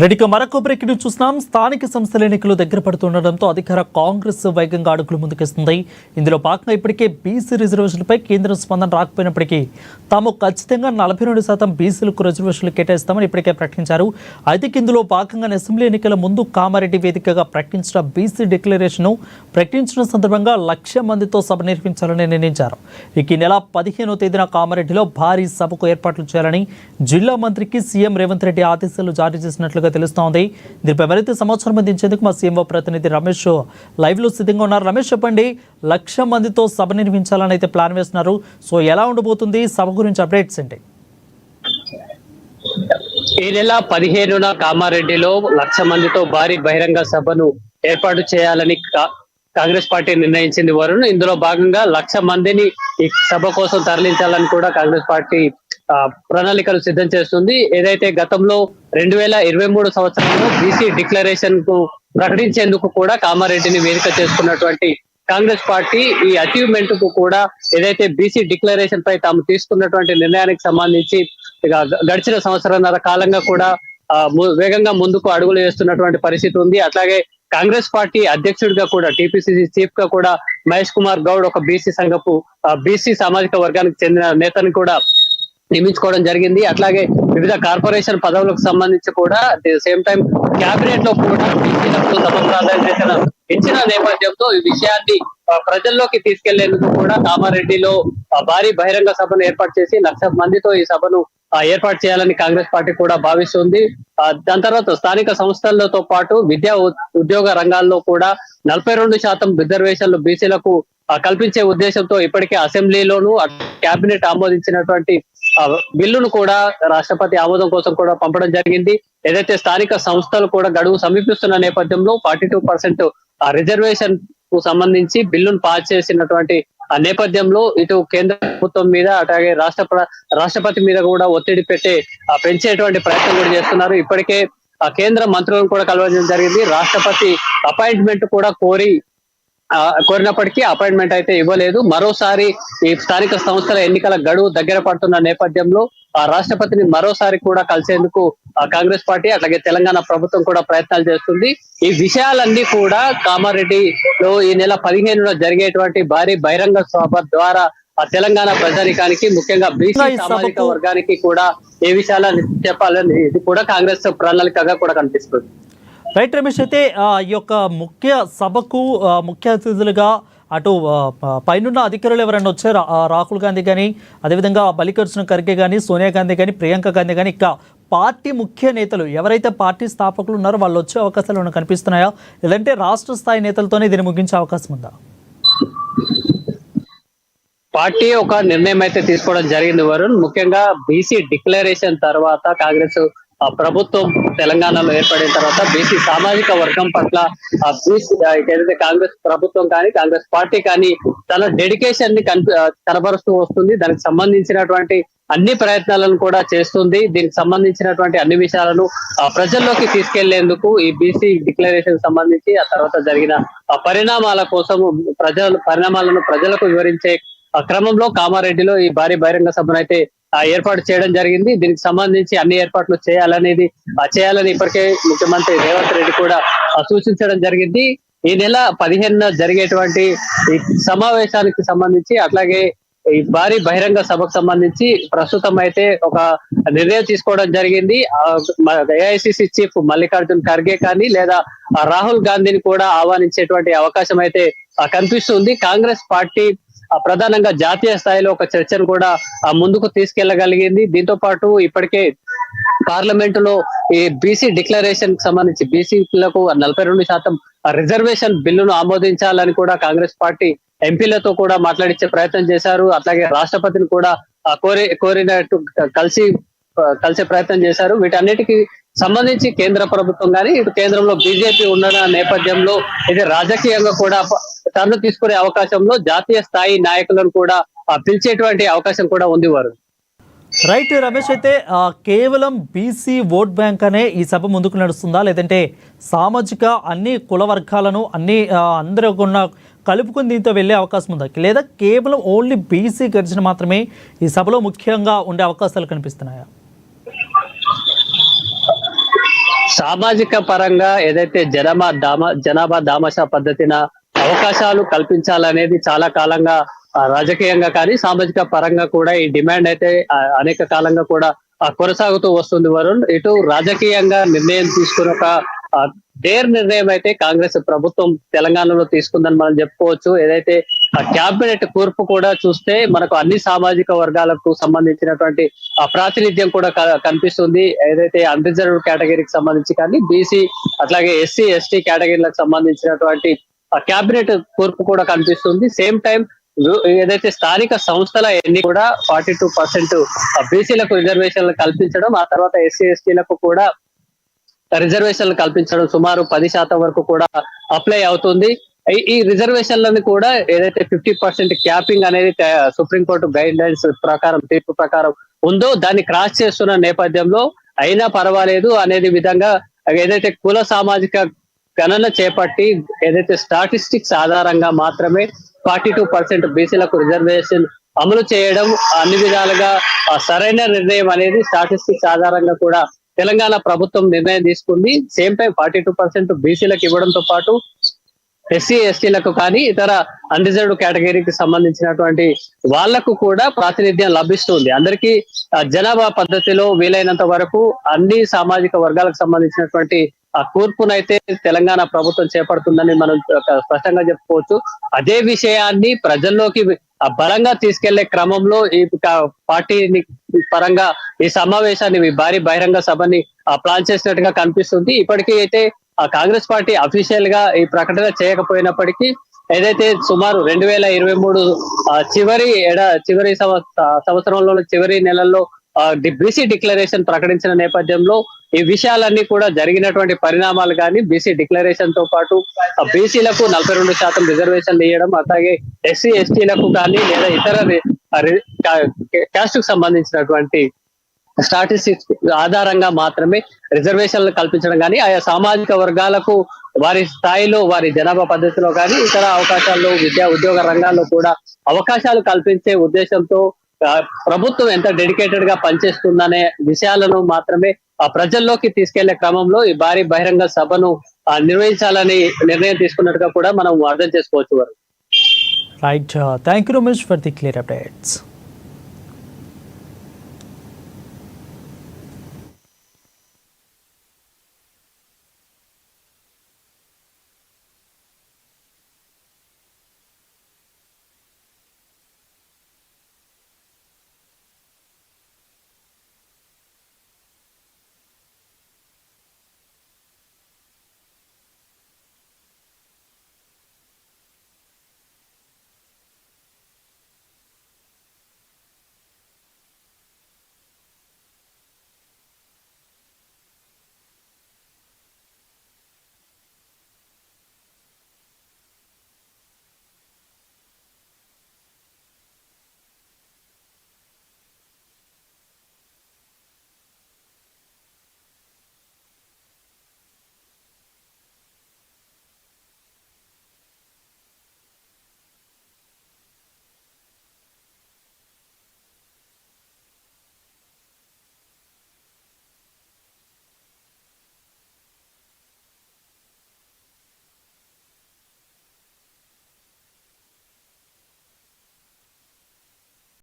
రెడ్డికి మరొక break news చూస్తున్నాం. స్థానిక సంస్థల ఎన్నికలు దగ్గర పడుతుండటంతో అధికార కాంగ్రెస్ వేగంగా అడుగులు ముందుకేస్తుంది. ఇందులో భాగంగా ఇప్పటికే బీసీ రిజర్వేషన్లపై కేంద్రం స్పందన రాకపోయినప్పటికీ తాము ఖచ్చితంగా 42% బీసీలకు రిజర్వేషన్లు కేటాయిస్తామని ఇప్పటికే ప్రకటించారు. అయితే ఇందులో భాగంగా అసెంబ్లీ ఎన్నికల ముందు కామారెడ్డి వేదికగా ప్రకటించిన బీసీ డిక్లరేషన్ ప్రకటించిన సందర్భంగా 1,00,000 మందితో సభ నిర్వహించాలని నిర్ణయించారు. ఈ నెల 15వ తేదీన కామారెడ్డిలో భారీ సభకు ఏర్పాట్లు చేయాలని జిల్లా మంత్రికి సీఎం రేవంత్ రెడ్డి ఆదేశాలు జారీ చేసినట్లు తెలుస్తోంది. దీనిపై మరింత సమాచారం అందించేందుకు మా సీఎంఓ ప్రతినిధి రమేష్ లైవ్ లో సిద్ధంగా ఉన్నారు. రమేష్, చెప్పండి, 1,00,000 మందితో సభ నిర్వహించాలని అయితే ప్లాన్ వేస్తున్నారు. సో ఎలా ఉండబోతుంది సభ గురించి అప్డేట్స్ ఏంటి? ఈ నెల 15న కామారెడ్డిలో 1,00,000 మందితో భారీ బహిరంగ సభను ఏర్పాటు చేయాలని కాంగ్రెస్ పార్టీ నిర్ణయించింది. వరుణ్, ఇందులో భాగంగా 1,00,000 మందిని ఈ సభ కోసం తరలించాలని కూడా కాంగ్రెస్ పార్టీ ప్రణాళికలు సిద్ధం చేస్తుంది. ఏదైతే గతంలో 2023 సంవత్సరంలో బీసీ డిక్లరేషన్ కు ప్రకటించేందుకు కూడా కామారెడ్డిని వేదిక చేసుకున్నటువంటి కాంగ్రెస్ పార్టీ ఈ అచీవ్మెంట్ కు కూడా ఏదైతే బీసీ డిక్లరేషన్ పై తాము తీసుకున్నటువంటి నిర్ణయానికి సంబంధించి గడిచిన సంవత్సరాల కాలంగా కూడా వేగంగా ముందుకు అడుగులు వేస్తున్నటువంటి పరిస్థితి ఉంది. అట్లాగే కాంగ్రెస్ పార్టీ అధ్యక్షుడిగా కూడా టీపీసీసీ చీఫ్ గా కూడా మహేష్ కుమార్ గౌడ్ ఒక బీసీ సామాజిక వర్గానికి చెందిన నేతని కూడా నియమించుకోవడం జరిగింది. అట్లాగే వివిధ కార్పొరేషన్ పదవులకు సంబంధించి కూడా at the same time cabinet లో కూడా బీసీలకు సభ ప్రాధాన్యత ఇచ్చిన నేపథ్యంతో ఈ విషయాన్ని ప్రజల్లోకి తీసుకెళ్లేందుకు కూడా కామారెడ్డిలో భారీ బహిరంగ సభను ఏర్పాటు చేసి 1,00,000 మందితో ఈ సభను ఏర్పాటు చేయాలని కాంగ్రెస్ పార్టీ కూడా భావిస్తుంది. దాని తర్వాత స్థానిక సంస్థలతో పాటు విద్యా ఉద్యోగ రంగాల్లో కూడా 42% రిజర్వేషన్లు బీసీలకు కల్పించే ఉద్దేశంతో ఇప్పటికే అసెంబ్లీలోనూ కేబినెట్ ఆమోదించినటువంటి బిల్లును కూడా రాష్ట్రపతి ఆమోదం కోసం కూడా పంపడం జరిగింది. ఏదైతే స్థానిక సంస్థలు కూడా గడువు సమీపిస్తున్న నేపథ్యంలో 42% రిజర్వేషన్ కు సంబంధించి బిల్లును పాస్ చేసినటువంటి నేపథ్యంలో ఇటు కేంద్ర ప్రభుత్వం మీద అట్లాగే రాష్ట్రపతి మీద కూడా ఒత్తిడి పెంచేటువంటి ప్రయత్నం కూడా చేస్తున్నారు. ఇప్పటికే కేంద్ర మంత్రులను కూడా కలవడం జరిగింది. రాష్ట్రపతి అపాయింట్మెంట్ కూడా కోరినప్పటికీ అపాయింట్మెంట్ అయితే ఇవ్వలేదు. మరోసారి ఈ స్థానిక సంస్థల ఎన్నికల గడువు దగ్గర పడుతున్న నేపథ్యంలో రాష్ట్రపతిని మరోసారి కూడా కలిసేందుకు కాంగ్రెస్ పార్టీ అట్లాగే తెలంగాణ ప్రభుత్వం కూడా ప్రయత్నాలు చేస్తుంది. ఈ విషయాలన్నీ కూడా కామారెడ్డిలో ఈ నెల 15న జరిగేటువంటి భారీ బహిరంగ సభ ద్వారా తెలంగాణ ప్రజానికానికి ముఖ్యంగా బీసీ సామాజిక వర్గానికి కూడా ఏ విషయాలని చెప్పాలని ఇది కూడా కాంగ్రెస్ ప్రణాళికగా కూడా కనిపిస్తుంది. రైట్ రమేష్, అయితే ఈ యొక్క ముఖ్య సభకు ముఖ్య అతిథులుగా అటు పైనున్న అధికారులు ఎవరైనా వచ్చారు, రాహుల్ గాంధీ కానీ, అదేవిధంగా మల్లికార్జున ఖర్గే కానీ, సోనియా గాంధీ కానీ, ప్రియాంక గాంధీ కానీ, ఇక పార్టీ ముఖ్య నేతలు ఎవరైతే పార్టీ స్థాపకులు ఉన్నారో వాళ్ళు వచ్చే అవకాశాలు ఏమైనా కనిపిస్తున్నాయా, లేదంటే రాష్ట్ర స్థాయి నేతలతోనే దీన్ని ముగించే అవకాశం ఉందా? పార్టీ ఒక నిర్ణయం అయితే తీసుకోవడం జరిగింది వరుణ్. ముఖ్యంగా బీసీ డిక్లరేషన్ తర్వాత కాంగ్రెస్ ప్రభుత్వం తెలంగాణలో ఏర్పడిన తర్వాత బీసీ సామాజిక వర్గం పట్ల ఏదైతే కాంగ్రెస్ ప్రభుత్వం కానీ కాంగ్రెస్ పార్టీ కానీ తన డెడికేషన్ ని కనబరుస్తూ వస్తుంది. దానికి సంబంధించినటువంటి అన్ని ప్రయత్నాలను కూడా చేస్తుంది. దీనికి సంబంధించినటువంటి అన్ని విషయాలను ప్రజల్లోకి తీసుకెళ్లేందుకు ఈ బీసీ డిక్లరేషన్ సంబంధించి ఆ తర్వాత జరిగిన పరిణామాల కోసం పరిణామాలను ప్రజలకు వివరించే క్రమంలో కామారెడ్డిలో ఈ భారీ బహిరంగ సభను అయితే ఏర్పాటు చేయడం జరిగింది. దీనికి సంబంధించి అన్ని ఏర్పాట్లు చేయాలని ఇప్పటికే ముఖ్యమంత్రి రేవంత్ రెడ్డి కూడా సూచించడం జరిగింది. ఈ నెల 15న జరిగేటువంటి ఈ సమావేశానికి సంబంధించి అట్లాగే ఈ భారీ బహిరంగ సభకు సంబంధించి ప్రస్తుతం అయితే ఒక నిర్ణయం తీసుకోవడం జరిగింది. ఏఐసిసి చీఫ్ మల్లికార్జున ఖర్గే కానీ లేదా రాహుల్ గాంధీని కూడా ఆహ్వానించేటువంటి అవకాశం అయితే కనిపిస్తుంది. కాంగ్రెస్ పార్టీ ప్రధానంగా జాతీయ స్థాయిలో ఒక చర్చను కూడా ముందుకు తీసుకెళ్లగలిగింది. దీంతో పాటు ఇప్పటికే పార్లమెంటులో ఈ బీసీ డిక్లరేషన్ కి సంబంధించి బీసీలకు 42% రిజర్వేషన్ బిల్లును ఆమోదించాలని కూడా కాంగ్రెస్ పార్టీ ఎంపీలతో కూడా మాట్లాడించే ప్రయత్నం చేశారు. అట్లాగే రాష్ట్రపతిని కూడా కోరినట్టు కలిసే ప్రయత్నం చేశారు. వీటన్నిటికీ సంబంధించి కేంద్ర ప్రభుత్వం కానీ ఇటు కేంద్రంలో బీజేపీ ఉన్న నేపథ్యంలో ఇది రాజకీయంగా కూడా టర్న్ తీసుకునే అవకాశంలో జాతీయ స్థాయి నాయకులను కూడా పిలిచేటువంటి అవకాశం కూడా ఉంది వారు. రైట్ రమేష్, అయితే కేవలం బీసీ ఓట్ బ్యాంక్ అనే ఈ సభ ముందుకు నడుస్తుందా, లేదంటే సామాజిక అన్ని కుల వర్గాలను అందరూ కలుపుకుని దీంతో వెళ్ళే అవకాశం ఉందా, లేదా కేవలం ఓన్లీ బీసీ గర్జన మాత్రమే ఈ సభలో ముఖ్యంగా ఉండే అవకాశాలు కనిపిస్తున్నాయా? సామాజిక పరంగా ఏదైతే జనాభా దామాషా పద్ధతిన అవకాశాలు కల్పించాలనేది చాలా కాలంగా రాజకీయంగా కానీ సామాజిక పరంగా కూడా ఈ డిమాండ్ అయితే అనేక కాలంగా కూడా కొనసాగుతూ వస్తుంది వరుణ్. ఇటు రాజకీయంగా నిర్ణయం తీసుకున్న ఒక డేర్ నిర్ణయం అయితే కాంగ్రెస్ ప్రభుత్వం తెలంగాణలో తీసుకుందని మనం చెప్పుకోవచ్చు. ఏదైతే క్యాబినెట్ కూర్పు కూడా చూస్తే మనకు అన్ని సామాజిక వర్గాలకు సంబంధించినటువంటి ప్రాతినిధ్యం కూడా కనిపిస్తుంది. ఏదైతే అన్రిజర్వ్డ్ కేటగిరీకి సంబంధించి కానీ బీసీ అట్లాగే ఎస్సీ ఎస్టీ కేటగిరీలకు సంబంధించినటువంటి క్యాబినెట్ కూర్పు కూడా కనిపిస్తుంది. సేమ్ టైం ఏదైతే స్థానిక సంస్థల ఎన్ని కూడా 42% బీసీలకు రిజర్వేషన్లు కల్పించడం, ఆ తర్వాత ఎస్సీ ఎస్టీలకు కూడా రిజర్వేషన్లు కల్పించడం సుమారు 10% వరకు కూడా అప్లై అవుతుంది. ఈ రిజర్వేషన్లను కూడా ఏదైతే 50% క్యాపింగ్ అనేది సుప్రీంకోర్టు గైడ్ లైన్స్ ప్రకారం తీర్పు ప్రకారం ఉందో దాన్ని క్రాస్ చేస్తున్న నేపథ్యంలో అయినా పర్వాలేదు అనేది విధంగా ఏదైతే కుల సామాజిక గణన చేపట్టి ఏదైతే స్టాటిస్టిక్స్ ఆధారంగా మాత్రమే 42% బీసీలకు రిజర్వేషన్ అమలు చేయడం అన్ని విధాలుగా సరైన నిర్ణయం అనేది స్టాటిస్టిక్స్ ఆధారంగా కూడా తెలంగాణ ప్రభుత్వం నిర్ణయం తీసుకుంది. సేమ్ టైం 42% బీసీలకు ఇవ్వడంతో పాటు ఎస్సీ ఎస్టీలకు కానీ ఇతర అన్రిజర్వ్డ్ కేటగిరీకి సంబంధించినటువంటి వాళ్లకు కూడా ప్రాతినిధ్యం లభిస్తుంది. అందరికీ జనాభా పద్ధతిలో వీలైనంత వరకు అన్ని సామాజిక వర్గాలకు సంబంధించినటువంటి ఆ కూర్పునైతే తెలంగాణ ప్రభుత్వం చేపడుతుందని మనం స్పష్టంగా చెప్పుకోవచ్చు. అదే విషయాన్ని ప్రజల్లోకి బలంగా తీసుకెళ్లే క్రమంలో ఈ పార్టీని పరంగా ఈ సమావేశాన్ని భారీ బహిరంగ సభని ప్లాన్ చేసినట్టుగా కనిపిస్తుంది. ఇప్పటికీ అయితే కాంగ్రెస్ పార్టీ అఫీషియల్ గా ఈ ప్రకటన చేయకపోయినప్పటికీ ఏదైతే సుమారు 2023 చివరి సంవత్సరంలో చివరి నెలల్లో బీసీ డిక్లరేషన్ ప్రకటించిన నేపథ్యంలో ఈ విషయాలన్నీ కూడా జరిగినటువంటి పరిణామాలు కానీ బీసీ డిక్లరేషన్ తో పాటు బీసీలకు 42% రిజర్వేషన్లు ఇవ్వడం, అలాగే ఎస్సీ ఎస్టీలకు కానీ లేదా ఇతర క్యాస్ట్ కు సంబంధించినటువంటి స్టాటిస్టిక్స్ ఆధారంగా మాత్రమే రిజర్వేషన్లు కల్పించడం కానీ ఆయా సామాజిక వర్గాలకు వారి స్థాయిలో వారి జనాభా పద్ధతిలో కానీ ఇతర అవకాశాల్లో విద్యా ఉద్యోగ రంగాల్లో కూడా అవకాశాలు కల్పించే ఉద్దేశంతో ప్రభుత్వం ఎంత డెడికేటెడ్ గా పనిచేస్తుందనే విషయాలను మాత్రమే ఆ ప్రజల్లోకి తీసుకెళ్లే క్రమంలో ఈ భారీ బహిరంగ సభను నిర్వహించాలని నిర్ణయం తీసుకున్నట్టుగా కూడా మనం అర్థం చేసుకోవచ్చు. Right, thank you Ramesh for the clear updates.